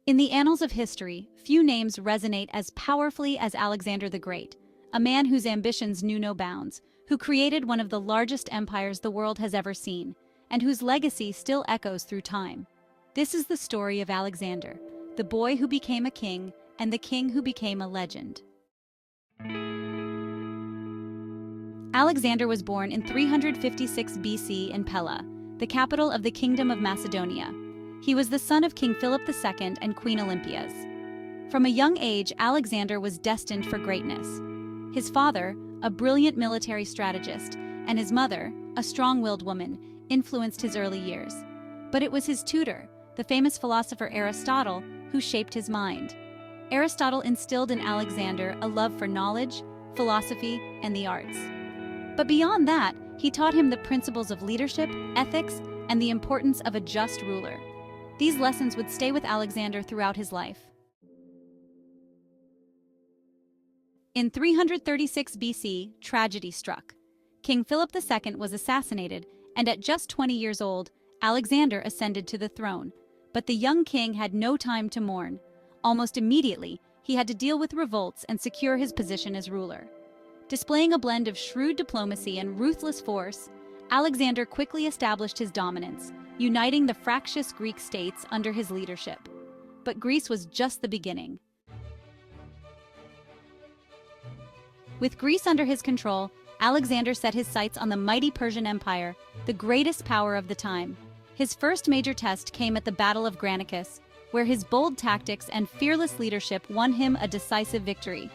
In the annals of history, few names resonate as powerfully as Alexander the Great, a man whose ambitions knew no bounds, who created one of the largest empires the world has ever seen, and whose legacy still echoes through time. This is the story of Alexander, the boy who became a king and the king who became a legend. Alexander was born in 356 BC in Pella, the capital of the Kingdom of Macedonia. He was the son of King Philip II and Queen Olympias. From a young age, Alexander was destined for greatness. His father, a brilliant military strategist, and his mother, a strong-willed woman, influenced his early years. But it was his tutor, the famous philosopher Aristotle, who shaped his mind. Aristotle instilled in Alexander a love for knowledge, philosophy, and the arts. But beyond that, he taught him the principles of leadership, ethics, and the importance of a just ruler. These lessons would stay with Alexander throughout his life. In 336 BC, tragedy struck. King Philip II was assassinated, and at just 20 years old, Alexander ascended to the throne. But the young king had no time to mourn. Almost immediately, he had to deal with revolts and secure his position as ruler. Displaying a blend of shrewd diplomacy and ruthless force, Alexander quickly established his dominance, uniting the fractious Greek states under his leadership. But Greece was just the beginning. With Greece under his control, Alexander set his sights on the mighty Persian Empire, the greatest power of the time. His first major test came at the Battle of Granicus, where his bold tactics and fearless leadership won him a decisive victory.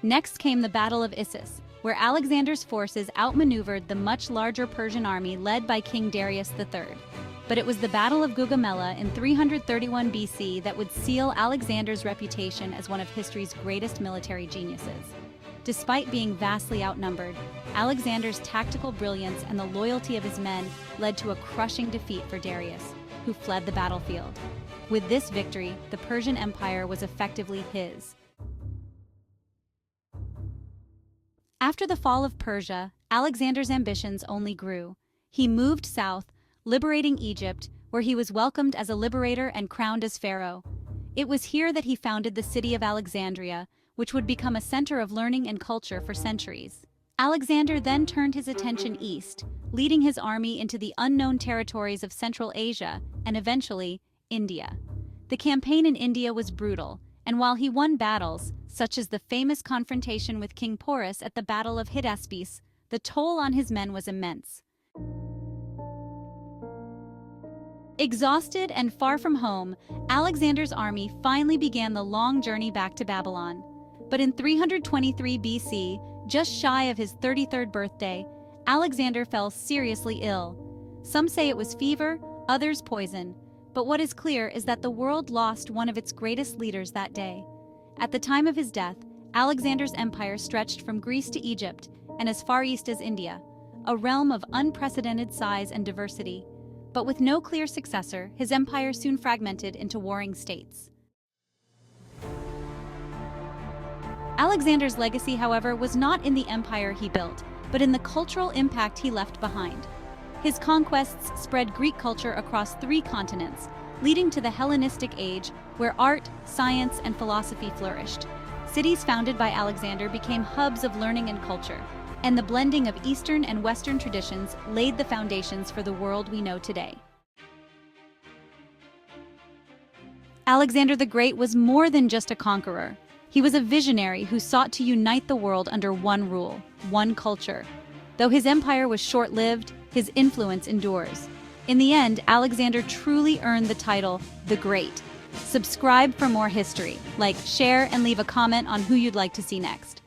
Next came the Battle of Issus, where Alexander's forces outmaneuvered the much larger Persian army led by King Darius III. But it was the Battle of Gaugamela in 331 BC that would seal Alexander's reputation as one of history's greatest military geniuses. Despite being vastly outnumbered, Alexander's tactical brilliance and the loyalty of his men led to a crushing defeat for Darius, who fled the battlefield. With this victory, the Persian Empire was effectively his. After the fall of Persia, Alexander's ambitions only grew. He moved south, liberating Egypt, where he was welcomed as a liberator and crowned as pharaoh. It was here that he founded the city of Alexandria, which would become a center of learning and culture for centuries. Alexander then turned his attention east, leading his army into the unknown territories of Central Asia and eventually India. The campaign in India was brutal, and while he won battles, such as the famous confrontation with King Porus at the Battle of Hydaspes, the toll on his men was immense. Exhausted and far from home, Alexander's army finally began the long journey back to Babylon. But in 323 BC, just shy of his 33rd birthday, Alexander fell seriously ill. Some say it was fever, others poison. But what is clear is that the world lost one of its greatest leaders that day. At the time of his death, Alexander's empire stretched from Greece to Egypt and as far east as India, a realm of unprecedented size and diversity. But with no clear successor, his empire soon fragmented into warring states. Alexander's legacy, however, was not in the empire he built, but in the cultural impact he left behind. His conquests spread Greek culture across 3 continents, leading to the Hellenistic Age, where art, science, and philosophy flourished. Cities founded by Alexander became hubs of learning and culture, and the blending of Eastern and Western traditions laid the foundations for the world we know today. Alexander the Great was more than just a conqueror. He was a visionary who sought to unite the world under one rule, one culture. Though his empire was short-lived, his influence endures. In the end, Alexander truly earned the title, the Great. Subscribe for more history, like, share, and leave a comment on who you'd like to see next.